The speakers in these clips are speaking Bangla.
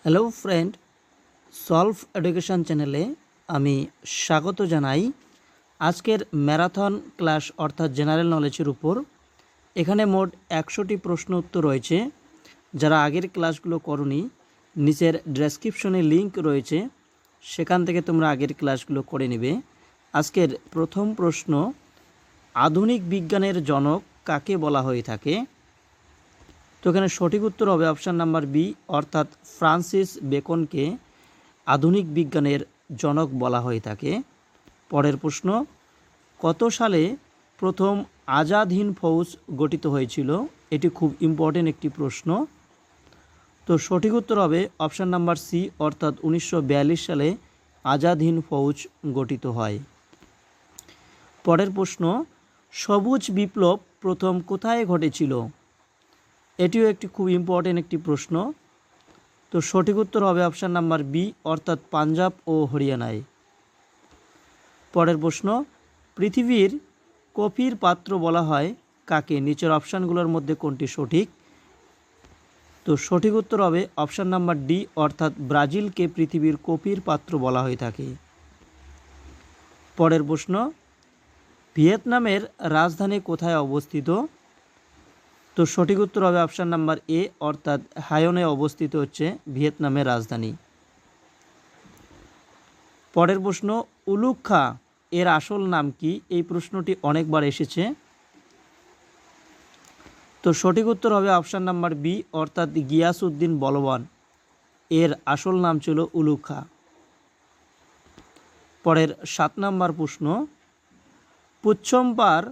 হ্যালো ফ্রেন্ড, সলভ এডুকেশন চ্যানেলে আমি স্বাগত জানাই। আজকের ম্যারাথন ক্লাস অর্থাৎ জেনারেল নলেজের উপর এখানে মোট 100টি প্রশ্ন উত্তর রয়েছে। যারা আগের ক্লাসগুলো করনি, নিচের ডেসক্রিপশনে লিংক রয়েছে, সেখান থেকে তোমরা আগের ক্লাসগুলো করে নেবে। আজকের প্রথম প্রশ্ন, আধুনিক বিজ্ঞানের জনক কাকে বলা হয়ে থাকে? তো এখানে সঠিক উত্তর হবে অপশান নাম্বার বি, অর্থাৎ ফ্রান্সিস বেকনকে আধুনিক বিজ্ঞানের জনক বলা হয়ে থাকে। পরের প্রশ্ন, কত সালে প্রথম আজাদ হিন্দ ফৌজ গঠিত হয়েছিল? এটি খুব ইম্পর্টেন্ট একটি প্রশ্ন। তো সঠিক উত্তর হবে অপশান নাম্বার সি, অর্থাৎ 1942 সালে আজাদ হিন্দ ফৌজ গঠিত হয়। পরের প্রশ্ন, সবুজ বিপ্লব প্রথম কোথায় ঘটেছিল? এটিও একটি খুব ইম্পর্টেন্ট একটি প্রশ্ন। তো সঠিক উত্তর হবে অপশান নাম্বার বি, অর্থাৎ পাঞ্জাব ও হরিয়ানায়। পরের প্রশ্ন, পৃথিবীর কফির পাত্র বলা হয় কাকে? নিচের অপশানগুলোর মধ্যে কোনটি সঠিক? তো সঠিক উত্তর হবে অপশান নাম্বার ডি, অর্থাৎ ব্রাজিলকে পৃথিবীর কফির পাত্র বলা হয়ে থাকে। পরের প্রশ্ন, ভিয়েতনামের রাজধানী কোথায় অবস্থিত? তো সঠিক উত্তর হবে অপশান নাম্বার এ, অর্থাৎ হায়নে অবস্থিত হচ্ছে ভিয়েতনামের রাজধানী। পরের প্রশ্ন, উলুগ খাঁ এর আসল নাম কি? এই প্রশ্নটি অনেকবার এসেছে। তো সঠিক উত্তর হবে অপশান নাম্বার বি, অর্থাৎ গিয়াসউদ্দিন বলবান। এর আসল নাম ছিল উলুগ খাঁ। পরের 7 নম্বর প্রশ্ন, পুচ্ছম্পার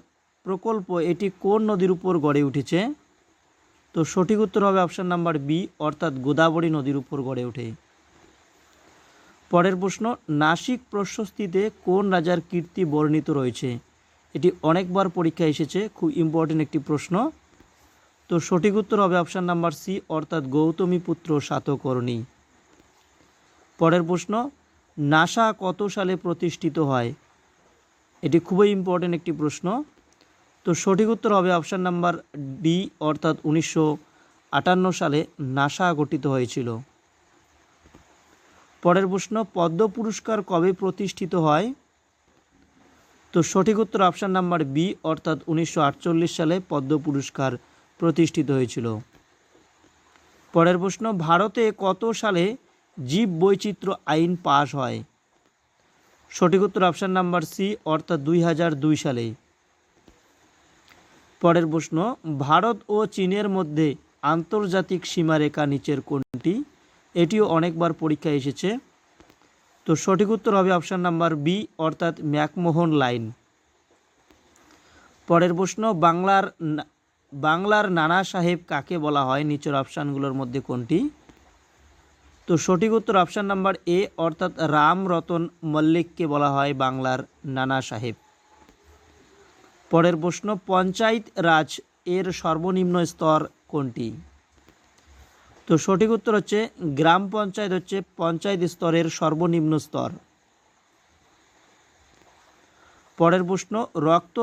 প্রকল্প এটি কোন নদীর উপর গড়ে উঠেছে? তো সঠিক উত্তর হবে অপশান নাম্বার বি, অর্থাৎ গোদাবরী নদীর উপর গড়ে ওঠে। পরের প্রশ্ন, নাসিক প্রশস্তিতে কোন রাজার কীর্তি বর্ণিত রয়েছে? এটি অনেকবার পরীক্ষা এসেছে, খুব ইম্পর্টেন্ট একটি প্রশ্ন। তো সঠিক উত্তর হবে অপশান নাম্বার সি, অর্থাৎ গৌতমীপুত্র সাতকর্ণী। পরের প্রশ্ন, নাসা কত সালে প্রতিষ্ঠিত হয়? এটি খুবই ইম্পর্টেন্ট একটি প্রশ্ন। তো সঠিক উত্তর হবে অপশান নাম্বার ডি, অর্থাৎ 1958 সালে নাসা গঠিত হয়েছিল। পরের প্রশ্ন, পদ্ম পুরস্কার কবে প্রতিষ্ঠিত হয়? তো সঠিক উত্তর অপশান নাম্বার বি, অর্থাৎ 1948 সালে পদ্ম পুরস্কার প্রতিষ্ঠিত হয়েছিল। পরের প্রশ্ন, ভারতে কত সালে জীব বৈচিত্র্য আইন পাশ হয়? সঠিক উত্তর অপশান নাম্বার সি, অর্থাৎ 2002 সালে। পরের প্রশ্ন, ভারত ও চীনের মধ্যে আন্তর্জাতিক সীমারেখা নিচের কোনটি? এটিও অনেকবার পরীক্ষায় এসেছে। তো সঠিক উত্তর হবে অপশান নাম্বার বি, অর্থাৎ ম্যাকমোহন লাইন। পরের প্রশ্ন, বাংলার নানা সাহেব কাকে বলা হয়? নিচের অপশানগুলোর মধ্যে কোনটি? তো সঠিক উত্তর অপশান নাম্বার এ, অর্থাৎ রামরতন মল্লিককে বলা হয় বাংলার নানা সাহেব। পরের প্রশ্ন, পঞ্চায়েত রাজ এর সর্বনিম্ন স্তর কোনটি? তো সঠিক উত্তর হচ্ছে গ্রাম পঞ্চায়েত হচ্ছে পঞ্চায়েত স্তরের সর্বনিম্ন স্তর। পরের প্রশ্ন, রক্ত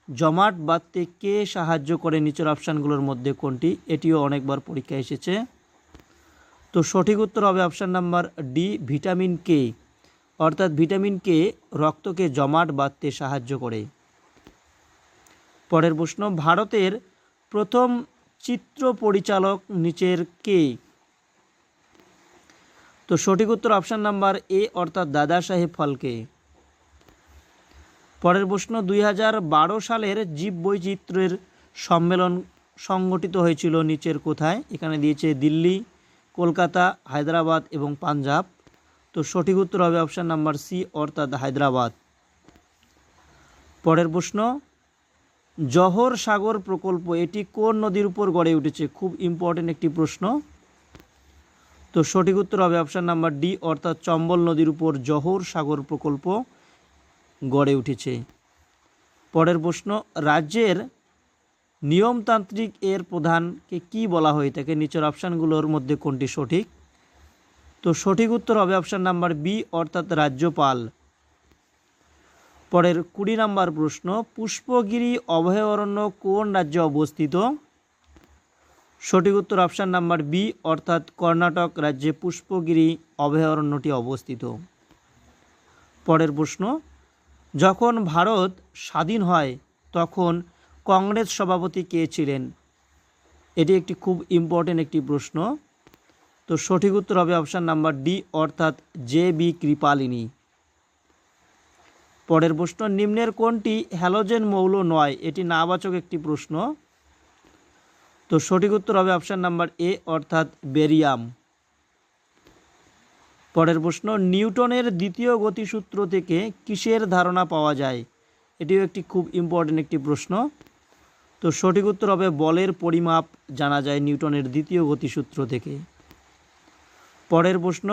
জমাট বাঁধতে কে সাহায্য করে? নিচের অপশানগুলোর মধ্যে কোনটি? এটিও অনেকবার পরীক্ষা এসেছে। তো সঠিক উত্তর হবে option number D, vitamin K, অর্থাৎ ভিটামিন কে রক্তকে জমাট বাঁধতে সাহায্য করে। পরের প্রশ্ন, ভারতের প্রথম চিত্র পরিচালক নিচের কে? তো সঠিক উত্তর অপশান নাম্বার এ, অর্থাৎ দাদা সাহেব ফালকে। পরের প্রশ্ন, 2012 সালের জীববৈচিত্র্যের সম্মেলন সংগঠিত হয়েছিল নিচের কোথায়? এখানে দিয়েছে দিল্লি, কলকাতা, হায়দ্রাবাদ এবং পাঞ্জাব। তো সঠিক উত্তর হবে অপশান নাম্বার সি, অর্থাৎ হায়দ্রাবাদ। পরের প্রশ্ন, জহর সাগর প্রকল্প এটি কোন নদীর উপর গড়ে উঠেছে? খুব ইম্পর্টেন্ট একটি প্রশ্ন। তো সঠিক উত্তর হবে অপশান নাম্বার ডি, অর্থাৎ চম্বল নদীর উপর জহর সাগর প্রকল্প গড়ে উঠেছে। পরের প্রশ্ন, রাজ্যের নিয়মতান্ত্রিক এর প্রধানকে কি বলা হয়ে থাকে? নিচের অপশানগুলোর মধ্যে কোনটি সঠিক? তো সঠিক উত্তর হবে অপশান নাম্বার বি, অর্থাৎ রাজ্যপাল। পরের 20 নম্বর প্রশ্ন, পুষ্পগিরি অভয়ারণ্য কোন রাজ্যে অবস্থিত? সঠিক উত্তর অপশান নাম্বার বি, অর্থাৎ কর্ণাটক রাজ্যে পুষ্পগিরি অভয়ারণ্যটি অবস্থিত। পরের প্রশ্ন, যখন ভারত স্বাধীন হয় তখন কংগ্রেস সভাপতি কে ছিলেন? এটি একটি খুব ইম্পর্টেন্ট একটি প্রশ্ন। তো সঠিক উত্তর হবে অপশান নাম্বার ডি, অর্থাৎ জে.বি. কৃপালিনী। পরের প্রশ্ন, নিম্নের কোনটি হ্যালোজেন মৌল নয়? এটি নাবাচক একটি প্রশ্ন। তো সঠিক উত্তর হবে অপশান নাম্বার এ, অর্থাৎ বেরিয়াম। পরের প্রশ্ন, নিউটনের দ্বিতীয় গতিসূত্র থেকে কিসের ধারণা পাওয়া যায়? এটিও একটি খুব ইম্পর্টেন্ট একটি প্রশ্ন। তো সঠিক উত্তর হবে বলের পরিমাপ জানা যায় নিউটনের দ্বিতীয় গতিসূত্র থেকে। পরের প্রশ্ন,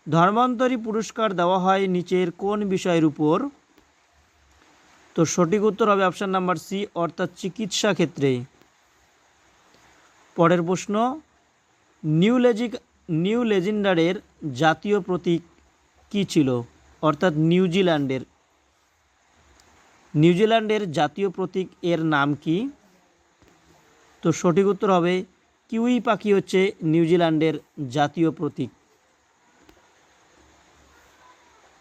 ধর্মান্তরী পুরস্কার দেওয়া হয় নিচের কোন বিষয়ের উপর? তো সঠিক উত্তর হবে অপশান নাম্বার সি, অর্থাৎ চিকিৎসা ক্ষেত্রে। পরের প্রশ্ন, নিউ লেজেন্ডারের জাতীয় প্রতীক কী ছিল? অর্থাৎ নিউজিল্যান্ডের জাতীয় প্রতীক এর নাম কি? তো সঠিক উত্তর হবে কিউই পাখি হচ্ছে নিউজিল্যান্ডের জাতীয় প্রতীক।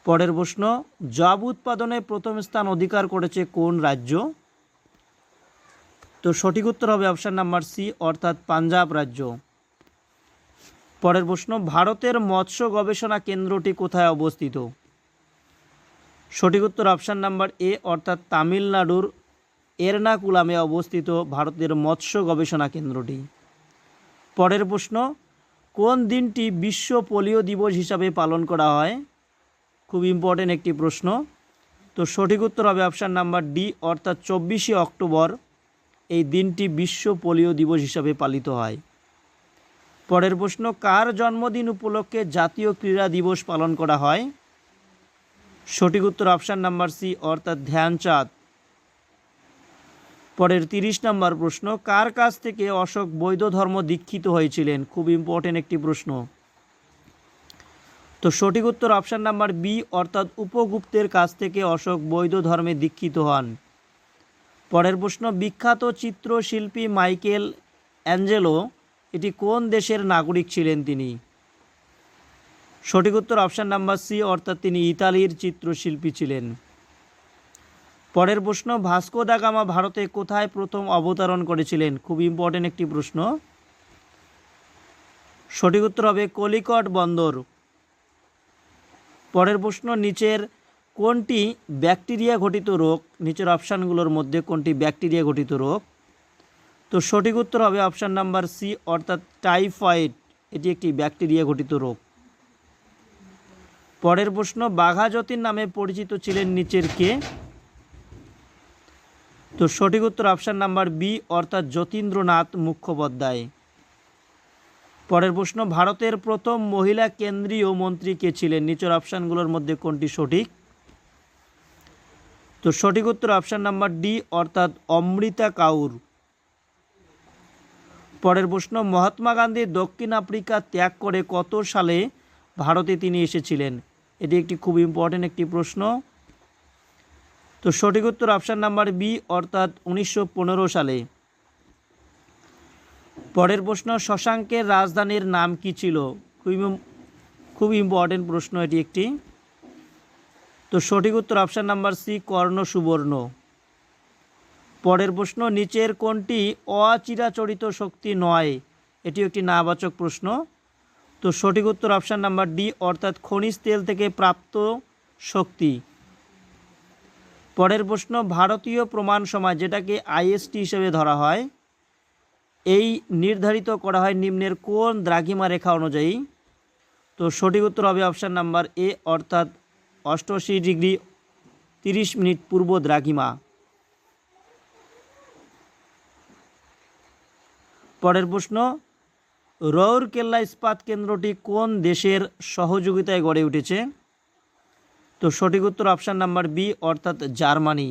পরের প্রশ্ন, যব উৎপাদনে প্রথম স্থান অধিকার করেছে কোন রাজ্য? তো সঠিক উত্তর হবে অপশান নাম্বার সি, অর্থাৎ পাঞ্জাব রাজ্য। পরের প্রশ্ন, ভারতের মৎস্য গবেষণা কেন্দ্রটি কোথায় অবস্থিত? সঠিক উত্তর অপশান নাম্বার এ, অর্থাৎ তামিলনাড়ুর এর্নাকুলামে অবস্থিত ভারতের মৎস্য গবেষণা কেন্দ্রটি। পরের প্রশ্ন, কোন দিনটি বিশ্ব পোলিও দিবস হিসাবে পালন করা হয়? খুব ইম্পর্টেন্ট একটি প্রশ্ন। তো সঠিক উত্তর হবে অপশান নাম্বার ডি, অর্থাৎ 24শে অক্টোবর এই দিনটি বিশ্ব পোলিও দিবস হিসাবে পালিত হয়। পরের প্রশ্ন, কার জন্মদিন উপলক্ষে জাতীয় ক্রীড়া দিবস পালন করা হয়? সঠিক উত্তর অপশান নাম্বার সি, অর্থাৎ ধ্যানচাঁদ। পরের 30 নম্বর প্রশ্ন, কার কাছ থেকে অশোক বৌদ্ধ ধর্ম দীক্ষিত হয়েছিলেন? খুব ইম্পর্টেন্ট একটি প্রশ্ন। তো সঠিক উত্তর অপশান নাম্বার বি, অর্থাৎ উপগুপ্তের কাছ থেকে অশোক বৌদ্ধ ধর্মে দীক্ষিত হন। পরের প্রশ্ন, বিখ্যাত চিত্রশিল্পী মাইকেল অ্যাঞ্জেলো এটি কোন দেশের নাগরিক ছিলেন তিনি? সঠিক উত্তর অপশান নাম্বার সি, অর্থাৎ তিনি ইতালির চিত্রশিল্পী ছিলেন। পরের প্রশ্ন, ভাস্কো দা গামা ভারতে কোথায় প্রথম অবতরণ করেছিলেন? খুব ইম্পর্টেন্ট একটি প্রশ্ন। সঠিক উত্তর হবে কলিকট বন্দর। পরের প্রশ্ন, নিচের কোনটি ব্যাকটেরিয়া ঘটিত রোগ? নিচের অপশানগুলোর মধ্যে কোনটি ব্যাকটেরিয়া ঘটিত রোগ? তো সঠিক উত্তর হবে অপশান নাম্বার সি, অর্থাৎ টাইফয়েড। এটি একটি ব্যাকটেরিয়া ঘটিত রোগ। পরের প্রশ্ন, বাঘা যতীন নামে পরিচিত ছিলেন নিচের কে? তো সঠিক উত্তর অপশান নাম্বার বি, অর্থাৎ যতীন্দ্রনাথ মুখোপাধ্যায়। পরের প্রশ্ন, ভারতের প্রথম মহিলা কেন্দ্রীয় মন্ত্রী কে ছিলেন? নিচের অপশানগুলোর মধ্যে কোনটি সঠিক? তো সঠিক উত্তর অপশান নাম্বার ডি, অর্থাৎ অমৃতা কাউর। পরের প্রশ্ন, মহাত্মা গান্ধী দক্ষিণ আফ্রিকা ত্যাগ করে কত সালে ভারতে তিনি এসেছিলেন? এটি একটি খুব ইম্পর্টেন্ট একটি প্রশ্ন। তো সঠিক উত্তর অপশান নাম্বার বি, অর্থাৎ 1915 সালে। পরের প্রশ্ন, শশাঙ্কের রাজধানীর নাম কি ছিল? খুব ইম্পর্টেন্ট প্রশ্ন এটি একটি। তো সঠিক উত্তর অপশান নাম্বার সি, কর্ণ সুবর্ণ। পরের প্রশ্ন, নিচের কোনটি অচিরাচরিত শক্তি নয়? এটি একটি নাবাচক প্রশ্ন। তো সঠিক উত্তর অপশান নাম্বার ডি, অর্থাৎ খনিজ তেল থেকে প্রাপ্ত শক্তি। পরের প্রশ্ন, ভারতীয় প্রমাণ সমাজ যেটাকে আইএসটি হিসেবে ধরা হয়, এই নির্ধারিত করা হয় নিম্নের কোন দ্রাঘিমা রেখা অনুযায়ী? তো সঠিক উত্তর হবে অপশান নাম্বার এ, অর্থাৎ 88 ডিগ্রি 30 মিনিট পূর্ব দ্রাঘিমা। পরের প্রশ্ন, রৌরকেল্লা ইস্পাত কেন্দ্রটি কোন দেশের সহযোগিতায় গড়ে উঠেছে? তো সঠিক উত্তর অপশান নাম্বার বি, অর্থাৎ জার্মানি।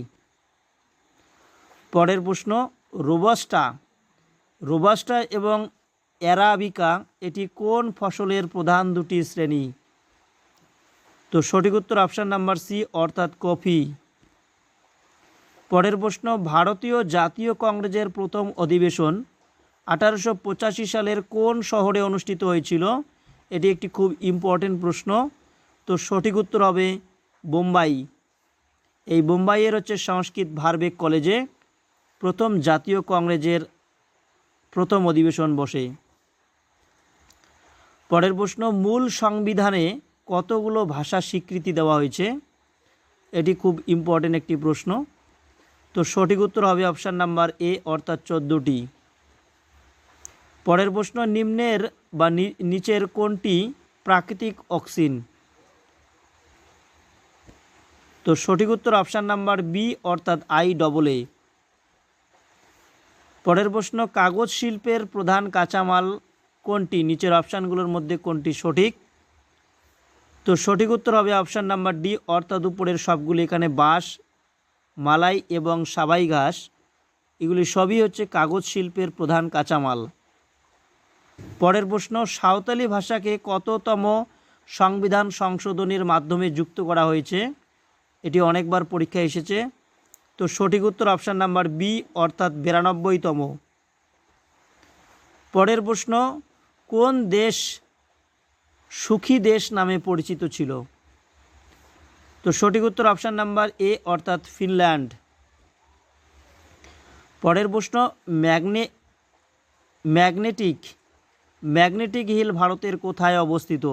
পরের প্রশ্ন, রোবাস্টা এবং অ্যারাবিকা এটি কোন ফসলের প্রধান দুটি শ্রেণী? তো সঠিক উত্তর অপশান নাম্বার সি, অর্থাৎ কফি। পরের প্রশ্ন, ভারতীয় জাতীয় কংগ্রেসের প্রথম অধিবেশন 1885 সালের কোন শহরে অনুষ্ঠিত হয়েছিল? এটি একটি খুব ইম্পর্টেন্ট প্রশ্ন। তো সঠিক উত্তর হবে বোম্বাই। এই বোম্বাইয়ের সংস্কৃত ভারবেক কলেজে প্রথম জাতীয় কংগ্রেসের প্রথম অধিবেশন বসে। পরের প্রশ্ন, মূল সংবিধানে কতগুলো ভাষা স্বীকৃতি দেওয়া হয়েছে? এটি খুব ইম্পর্টেন্ট একটি প্রশ্ন। তো সঠিক উত্তর হবে অপশান নাম্বার এ, অর্থাৎ 14টি। পরের প্রশ্ন, নিম্নের বা নিচের কোনটি প্রাকৃতিক অক্সিজেন? তো সঠিক উত্তর অপশান নাম্বার বি, অর্থাৎ IA। পরের প্রশ্ন, কাগজ শিল্পের প্রধান কাঁচামাল কোনটি? নিচের অপশানগুলোর মধ্যে কোনটি সঠিক? তো সঠিক উত্তর হবে অপশান নাম্বার ডি, অর্থাৎ উপরের সবগুলি। এখানে বাঁশ, মালাই এবং সাবাই ঘাস, এগুলি সবই কাগজ শিল্পের প্রধান কাঁচামাল। পরের প্রশ্ন, সাঁওতালি ভাষাকে কততম সংবিধান সংশোধনীর মাধ্যমে যুক্ত করা হয়েছে? এটি অনেকবার পরীক্ষায় এসেছে। তো সঠিক উত্তর অপশান নাম্বার বি, অর্থাৎ 92তম। পরের প্রশ্ন, কোন দেশ সুখী দেশ নামে পরিচিত ছিল? তো সঠিক উত্তর অপশান নাম্বার এ, অর্থাৎ ফিনল্যান্ড। পরের প্রশ্ন, ম্যাগনেটিক হিল ভারতের কোথায় অবস্থিত?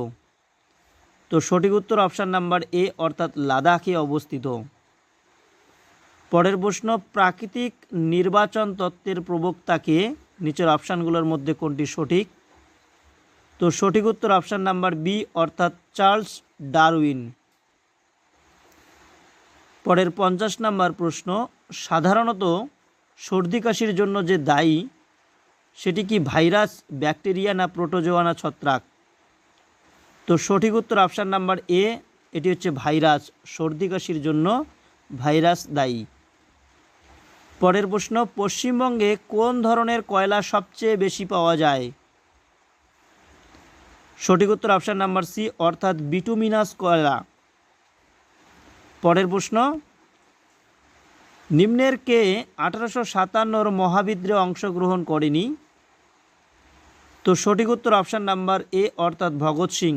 তো সঠিক উত্তর অপশান নাম্বার এ, অর্থাৎ লাদাখে অবস্থিত। পরের প্রশ্ন, প্রাকৃতিক নির্বাচন তত্ত্বের প্রবক্তাকে? নিচের অপশানগুলোর মধ্যে কোনটি সঠিক? তো সঠিক উত্তর অপশান নাম্বার বি, অর্থাৎ চার্লস ডারউইন। পরের 50 নম্বর প্রশ্ন, সাধারণত সর্দি কাশির জন্য যে দায়ী সেটি কি ভাইরাস, ব্যাকটেরিয়া না প্রোটোজোয়া না ছত্রাক? তো সঠিক উত্তর অপশান নাম্বার এ, এটি ভাইরাস। সর্দি কাশির জন্য ভাইরাস দায়ী। পরের প্রশ্ন, পশ্চিমবঙ্গে কোন ধরনের কয়লা সবচেয়ে বেশি পাওয়া যায়? সঠিক উত্তর অপশান নাম্বার সি, অর্থাৎ বিটুমিনাস কয়লা। পরের প্রশ্ন, নিম্নের কে 1857 মহাবিদ্রোহে অংশগ্রহণ করেনি? তো সঠিক উত্তর অপশান নাম্বার এ, অর্থাৎ ভগৎ সিং।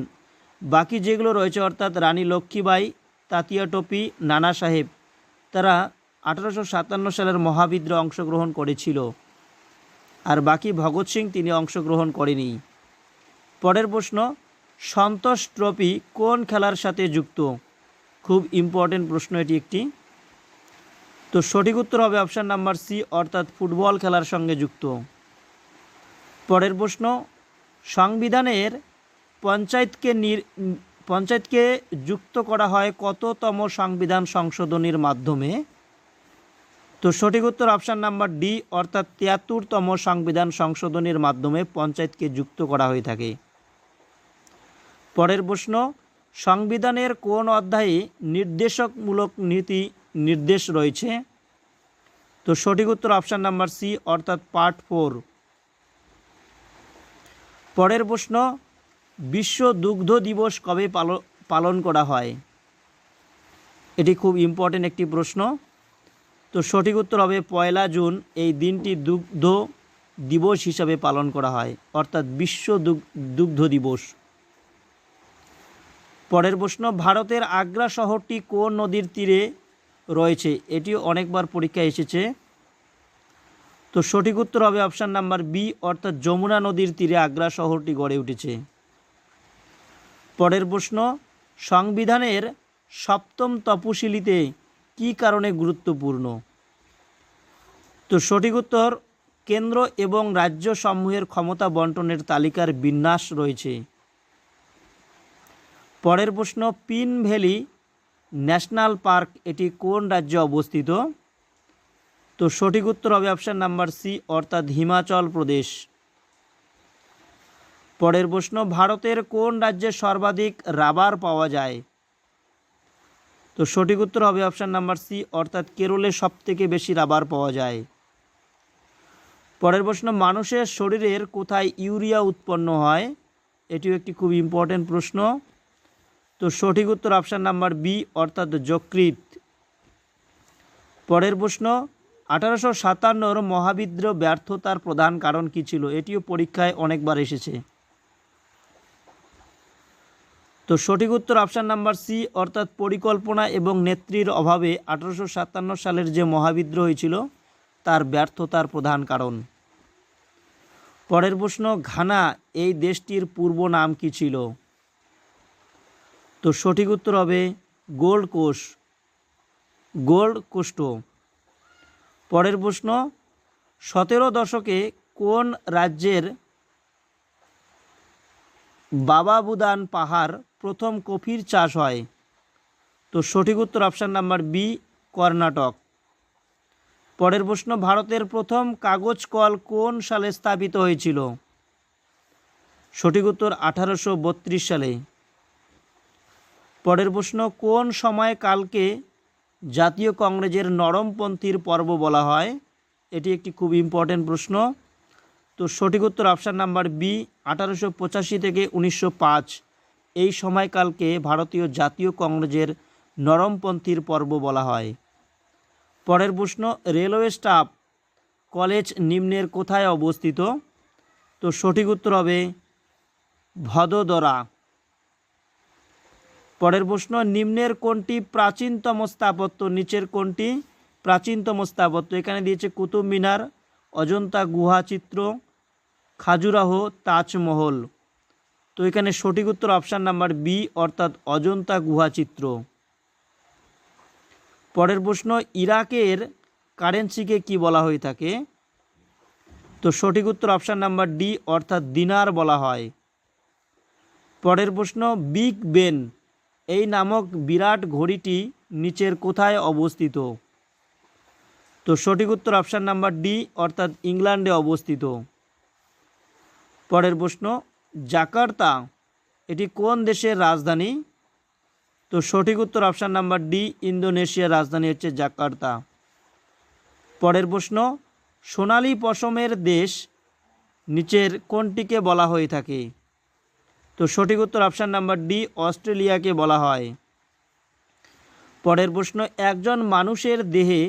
বাকি যেগুলো রয়েছে, অর্থাৎ রানী লক্ষ্মীবাই, তাতিয়া টোপি, নানা সাহেব, তারা 1857 সালের মহাবিদ্রোহে অংশগ্রহণ করেছিল, আর বাকি ভগৎ সিং তিনি অংশগ্রহণ করেনি। পরের প্রশ্ন, সন্তোষ ট্রফি কোন খেলার সাথে যুক্ত? খুব ইম্পর্টেন্ট প্রশ্ন এটি একটি। তো সঠিক উত্তর হবে অপশান নাম্বার সি, অর্থাৎ ফুটবল খেলার সঙ্গে যুক্ত। পরের প্রশ্ন, সংবিধানের পঞ্চায়েতকে যুক্ত করা হয় কততম সংবিধান সংশোধনীর মাধ্যমে? তো সঠিক উত্তর অপশান নাম্বার ডি, অর্থাৎ 73তম সংবিধান সংশোধনীর মাধ্যমে পঞ্চায়েতকে যুক্ত করা হয়ে থাকে। পরের প্রশ্ন, সংবিধানের কোন অধ্যায়ে নির্দেশকমূলক নীতি নির্দেশ রয়েছে? তো সঠিক উত্তর অপশান নাম্বার সি, অর্থাৎ পার্ট 4। পরের প্রশ্ন, বিশ্ব দুগ্ধ দিবস কবে পালন করা হয়? এটি খুব ইম্পর্টেন্ট একটি প্রশ্ন। তো সঠিক উত্তর হবে 1 জুন। এই দিনটি দুগ্ধ দিবস হিসাবে পালন করা হয়, অর্থাৎ বিশ্ব দুগ্ধ দিবস। পরের প্রশ্ন, ভারতের আগ্রা শহরটি কোন নদীর তীরে রয়েছে? এটিও অনেকবার পরীক্ষায় এসেছে। তো সঠিক উত্তর হবে অপশান নাম্বার বি, অর্থাৎ যমুনা নদীর তীরে আগ্রা শহরটি গড়ে উঠেছে। পরের প্রশ্ন, সংবিধানের 7ম তফসিলিতে কী কারণে গুরুত্বপূর্ণ? তো সঠিক উত্তর, কেন্দ্র এবং রাজ্য সমূহের ক্ষমতা বন্টনের তালিকার বিন্যাস রয়েছে। পরের প্রশ্ন, পিন ভ্যালি ন্যাশনাল পার্ক এটি কোন রাজ্যে অবস্থিত? তো সঠিক উত্তর হবে অপশান নাম্বার সি, অর্থাৎ হিমাচল প্রদেশ। পরের প্রশ্ন, ভারতের কোন রাজ্যে সর্বাধিক রাবার পাওয়া যায়? তো সঠিক উত্তর হবে অপশান নাম্বার সি, অর্থাৎ কেরলে সবথেকে বেশি রাবার পাওয়া যায়। পরের প্রশ্ন, মানুষের শরীরের কোথায় ইউরিয়া উৎপন্ন হয়? এটিও একটি খুব ইম্পর্টেন্ট প্রশ্ন। তো সঠিক উত্তর অপশান নাম্বার বি, অর্থাৎ যকৃৎ। পরের প্রশ্ন, 1857 মহাবিদ্রোহ ব্যর্থতার প্রধান কারণ কী ছিল? এটিও পরীক্ষায় অনেকবার এসেছে। তো সঠিক উত্তর অপশান নাম্বার সি, অর্থাৎ পরিকল্পনা এবং নেত্রীর অভাবে 1857 সালের যে মহাবিদ্রোহ হয়েছিল তার ব্যর্থতার প্রধান কারণ। পরের প্রশ্ন, ঘানা এই দেশটির পূর্ব নাম কী ছিল? তো সঠিক উত্তর হবে গোল্ড কোস্ট। পরের প্রশ্ন, 17 দশকে কোন রাজ্যের বাবা বুদান পাহাড় প্রথম কফির চাষ হয়? তো সঠিক উত্তর অপশান নাম্বার বি, কর্ণাটক। পরের প্রশ্ন, ভারতের প্রথম কাগজ কল কোন সালে স্থাপিত হয়েছিল? সঠিক উত্তর 1832 সালে। পরের প্রশ্ন, কোন সময়কালকে জাতীয় কংগ্রেসের নরমপন্থীর পর্ব বলা হয়? এটি একটি খুব ইম্পর্টেন্ট প্রশ্ন। তো সঠিক উত্তর অপশান নাম্বার বি, 1885 থেকে 1905 এই সময়কালকে ভারতীয় জাতীয় কংগ্রেসের নরমপন্থীর পর্ব বলা হয়। পরের প্রশ্ন, রেলওয়ে স্টাফ কলেজ নিম্নের কোথায় অবস্থিত? তো সঠিক উত্তর হবে ভদোদরা। পরের প্রশ্ন, নিম্নের কোনটি প্রাচীনতম স্থাপত্য? নিচের কোনটি প্রাচীনতম স্থাপত্য? এখানে দিয়েছে কুতুব মিনার, অজন্তা গুহা চিত্র, খাজুরাহো, তাজমহল। তো এখানে সঠিক উত্তর অপশান নাম্বার বি, অর্থাৎ অজন্তা গুহা চিত্র। পরের প্রশ্ন, ইরাকের কারেন্সিকে কি বলা হয়ে থাকে? তো সঠিক উত্তর অপশান নাম্বার ডি, অর্থাৎ দিনার বলা হয়। পরের প্রশ্ন, বিগ বেন এই নামক বিরাট ঘড়িটি নিচের কোথায় অবস্থিত? তো সঠিক উত্তর অপশান নাম্বার ডি, অর্থাৎ ইংল্যান্ডে অবস্থিত। পরের প্রশ্ন, জাকার্তা এটি কোন দেশের রাজধানী? তো সঠিক উত্তর অপশান নাম্বার ডি, ইন্দোনেশিয়ার রাজধানী হচ্ছে জাকার্তা। পরের প্রশ্ন, সোনালী পশমের দেশ নিচের কোনটিকে বলা হয়ে থাকে? তো সঠিক উত্তর অপশান নাম্বার ডি, অস্ট্রেলিয়াকে বলা হয়। পরের প্রশ্ন, একজন মানুষের দেহে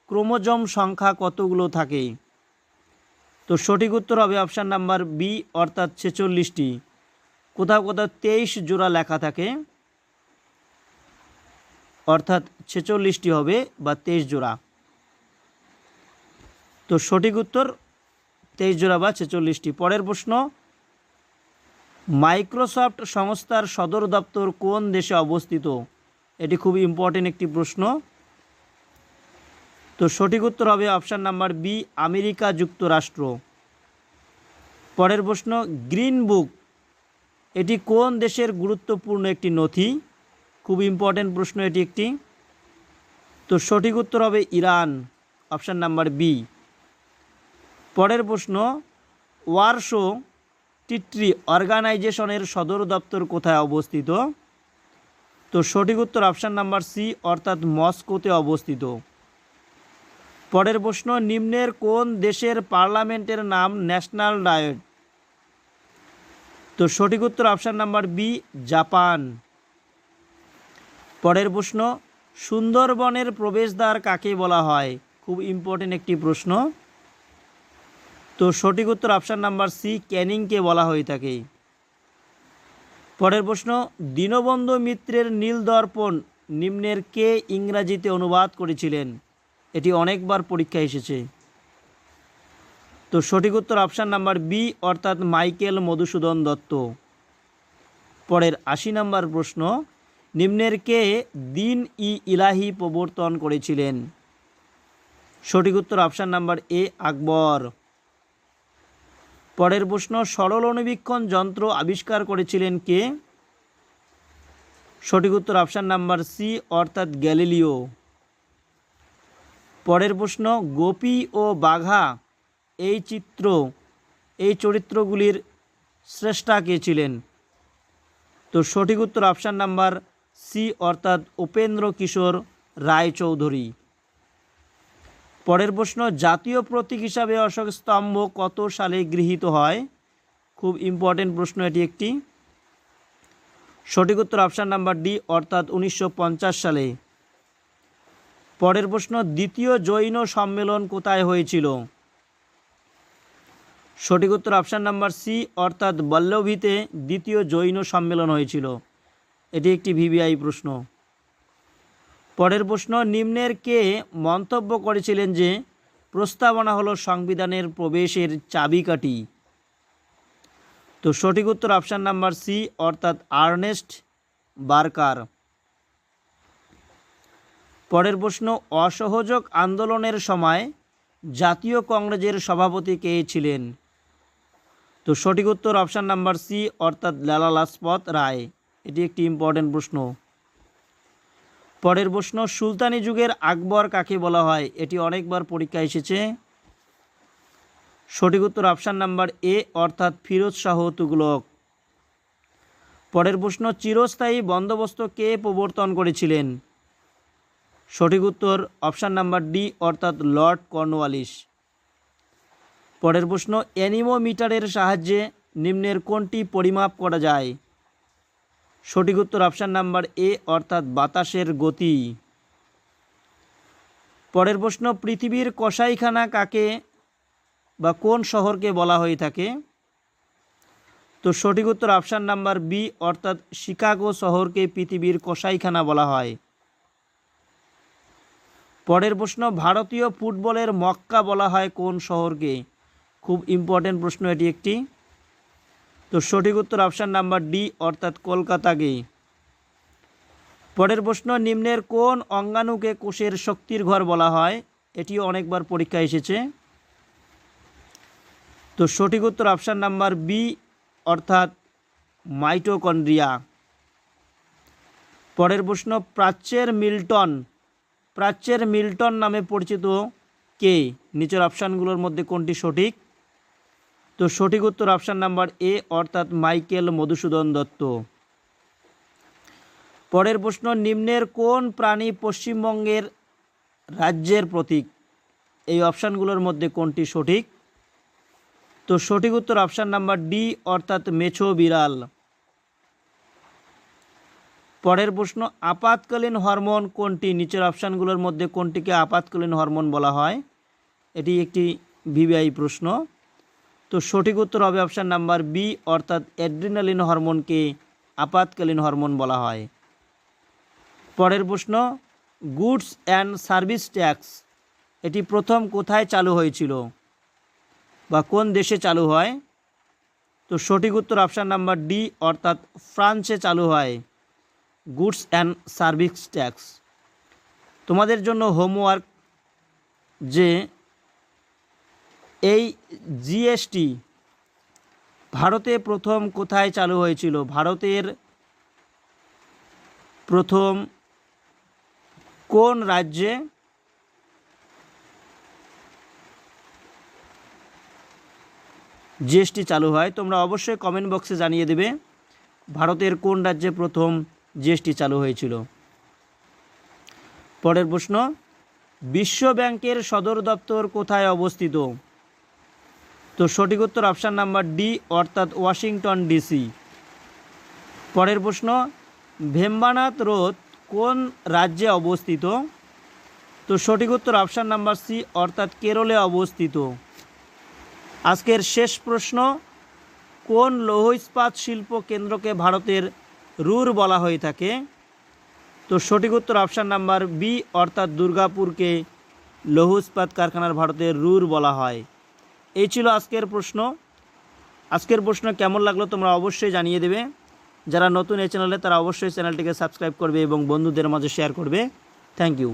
ক্রোমোজোম সংখ্যা কতগুলো থাকে? তো সঠিক উত্তর হবে অপশান নাম্বার বি, অর্থাৎ 46টি। কোথাও কোথাও 23 জোড়া লেখা থাকে, অর্থাৎ 46টি হবে বা 23 জোড়া। তো সঠিক উত্তর 23 জোড়া বা 46টি। পরের প্রশ্ন, মাইক্রোসফট সংস্থার সদর দপ্তর কোন দেশে অবস্থিত? এটি খুব ইম্পর্টেন্ট একটি প্রশ্ন। তো সঠিক উত্তর হবে অপশান নাম্বার বি, আমেরিকা যুক্তরাষ্ট্র। পরের প্রশ্ন, গ্রিন বুক এটি কোন দেশের গুরুত্বপূর্ণ একটি নথি? খুব ইম্পর্টেন্ট প্রশ্ন এটি একটি। তো সঠিক উত্তর হবে ইরান, অপশান নাম্বার বি। পরের প্রশ্ন, ওয়ারশো ট্রিটি অর্গানাইজেশনের সদর দপ্তর কোথায় অবস্থিত? তো সঠিক উত্তর অপশান নাম্বার সি, অর্থাৎ মস্কোতে অবস্থিত। পরের প্রশ্ন, নিম্নের কোন দেশের পার্লামেন্টের নাম ন্যাশনাল ডায়েট? তো সঠিক উত্তর অপশান নাম্বার বি, জাপান। পরের প্রশ্ন, সুন্দরবনের প্রবেশদ্বার কাকে বলা হয়? খুব ইম্পর্টেন্ট একটি প্রশ্ন। তো সঠিক উত্তর অপশান নাম্বার সি, ক্যানিংকে বলা হয়ে থাকে। পরের প্রশ্ন, দীনবন্ধু মিত্রের নীল দর্পণ নিম্নের কে ইংরাজিতে অনুবাদ করেছিলেন? এটি অনেকবার পরীক্ষায় এসেছে। তো সঠিক উত্তর অপশান নাম্বার বি, অর্থাৎ মাইকেল মধুসূদন দত্ত। পরের 80 নম্বর প্রশ্ন, নিম্নের কে দিন ই ইলাহি প্রবর্তন করেছিলেন? সঠিক উত্তর অপশান নাম্বার এ, আকবর। পরের প্রশ্ন, সরল অণুবীক্ষণ যন্ত্র আবিষ্কার করেছিলেন কে? সঠিক উত্তর অপশান নাম্বার সি, অর্থাৎ গ্যালিলিও। পরের প্রশ্ন, গোপী ও বাঘা এই চরিত্রগুলির স্রষ্টা কে ছিলেন? তো সঠিক উত্তর অপশান নাম্বার সি, অর্থাৎ উপেন্দ্র কিশোর রায়চৌধুরী। পরের প্রশ্ন, জাতীয় প্রতীক হিসাবে অশোক স্তম্ভ কত সালে গৃহীত হয়? খুব ইম্পর্টেন্ট প্রশ্ন এটি একটি। সঠিক উত্তর অপশান নাম্বার ডি, অর্থাৎ 1950 সালে। পরের প্রশ্ন, দ্বিতীয় জৈন সম্মেলন কোথায় হয়েছিল? সঠিক উত্তর অপশান নাম্বার সি অর্থাৎ বল্লভীতে দ্বিতীয় জৈন সম্মেলন হয়েছিল। এটি একটি ভিভিআই প্রশ্ন। পরের প্রশ্ন, নিম্নের কে মন্তব্য করেছিলেন যে প্রস্তাবনা হলো সংবিধানের প্রবেশের চাবিকাঠি? তো সঠিক উত্তর অপশান নাম্বার সি অর্থাৎ আর্নেস্ট বার্কার। পরের প্রশ্ন, অসহযোগ আন্দোলনের সময় জাতীয় কংগ্রেসের সভাপতি কে ছিলেন? তো সঠিক উত্তর অপশান নাম্বার সি অর্থাৎ লালা লাজপত রায়। এটি একটি ইম্পর্টেন্ট প্রশ্ন। পরের প্রশ্ন, সুলতানি যুগের আকবর কাকে বলা হয়? এটি অনেকবার পরীক্ষায় এসেছে। সঠিক উত্তর অপশান নাম্বার এ অর্থাৎ ফিরোজ শাহ তুগলক। পরের প্রশ্ন, চিরস্থায়ী বন্দোবস্ত কে প্রবর্তন করেছিলেন? সঠিক উত্তর অপশান নাম্বার ডি অর্থাৎ লর্ড কর্নওয়ালিস। পরের প্রশ্ন, অ্যানিমোমিটারের সাহায্যে নিম্নের কোনটি পরিমাপ করা যায়? সঠিক উত্তর অপশান নাম্বার এ অর্থাৎ বাতাসের গতি। পরের প্রশ্ন, পৃথিবীর কসাইখানা কাকে বা কোন শহরকে বলা হয়ে থাকে? তো সঠিক উত্তর অপশান নাম্বার বি অর্থাৎ শিকাগো শহরকে পৃথিবীর কসাইখানা বলা হয়। পরের প্রশ্ন, ভারতীয় ফুটবলের মক্কা বলা হয় কোন শহরকে? খুব ইম্পর্টেন্ট প্রশ্ন এটি একটি। তো সঠিক উত্তর অপশান নাম্বার ডি অর্থাৎ কলকাতাকে। পরের প্রশ্ন, নিম্নের কোন অঙ্গাণুকে কোষের শক্তির ঘর বলা হয়? এটিও অনেকবার পরীক্ষায় এসেছে। তো সঠিক উত্তর অপশান নাম্বার বি অর্থাৎ মাইটোকন্ড্রিয়া। পরের প্রশ্ন, প্রাচ্যের মিল্টন নামে পরিচিত কে? নিচের অপশানগুলোর মধ্যে কোনটি সঠিক? তো সঠিক উত্তর অপশান নাম্বার এ অর্থাৎ মাইকেল মধুসূদন দত্ত। পরের প্রশ্ন, নিম্নের কোন প্রাণী পশ্চিমবঙ্গের রাজ্যের প্রতীক? এই অপশানগুলোর মধ্যে কোনটি সঠিক? তো সঠিক উত্তর অপশান নাম্বার ডি অর্থাৎ মেছো বিড়াল। পরের প্রশ্ন, আপাতকালীন হরমোন কোনটি? নিচের অপশানগুলোর মধ্যে কোনটিকে আপাতকালীন হরমোন বলা হয়? এটি একটি ভিভিআই প্রশ্ন। তো সঠিক উত্তর হবে অপশান নাম্বার বি অর্থাৎ অ্যাড্রিনালিন হরমোনকে আপাতকালীন হরমোন বলা হয়। পরের প্রশ্ন, গুডস অ্যান্ড সার্ভিস ট্যাক্স এটি প্রথম কোথায় চালু হয়েছিল বা কোন দেশে চালু হয়? তো সঠিক উত্তর অপশান নাম্বার ডি অর্থাৎ ফ্রান্সে চালু হয় গুডস অ্যান্ড সার্ভিস ট্যাক্স। তোমাদের জন্য হোমওয়ার্ক যে এই জিএসটি ভারতে প্রথম কোথায় চালু হয়েছিল? ভারতের প্রথম কোন রাজ্যে জিএসটি চালু হয়? তোমরা অবশ্যই কমেন্ট বক্সে জানিয়ে দেবে ভারতের কোন রাজ্যে প্রথম জিএসটি চালু হয়েছিল। পরের প্রশ্ন, বিশ্ব ব্যাংকের সদর দপ্তর কোথায় অবস্থিত? তো সঠিক উত্তর অপশান নাম্বার ডি অর্থাৎ ওয়াশিংটন ডিসি। পরের প্রশ্ন, ভেম্বানাথ হ্রদ কোন রাজ্যে অবস্থিত? তো সঠিক উত্তর অপশান নাম্বার সি অর্থাৎ কেরলে অবস্থিত। আজকের শেষ প্রশ্ন, কোন লৌহ ইস্পাত শিল্প কেন্দ্রকে ভারতের রুর বলা হয়ে থাকে? তো সঠিক উত্তর অপশান নাম্বার বি অর্থাৎ দুর্গাপুরকে লৌহ ইস্পাত কারখানার ভারতের রুর বলা হয়। এই ছিল আজকের প্রশ্ন। আজকের প্রশ্ন কেমন লাগলো তোমরা অবশ্যই জানিয়ে দেবে। যারা নতুন এই চ্যানেলে তারা অবশ্যই চ্যানেলটিকে সাবস্ক্রাইব করবে এবং বন্ধুদের মাঝে শেয়ার করবে। Thank you.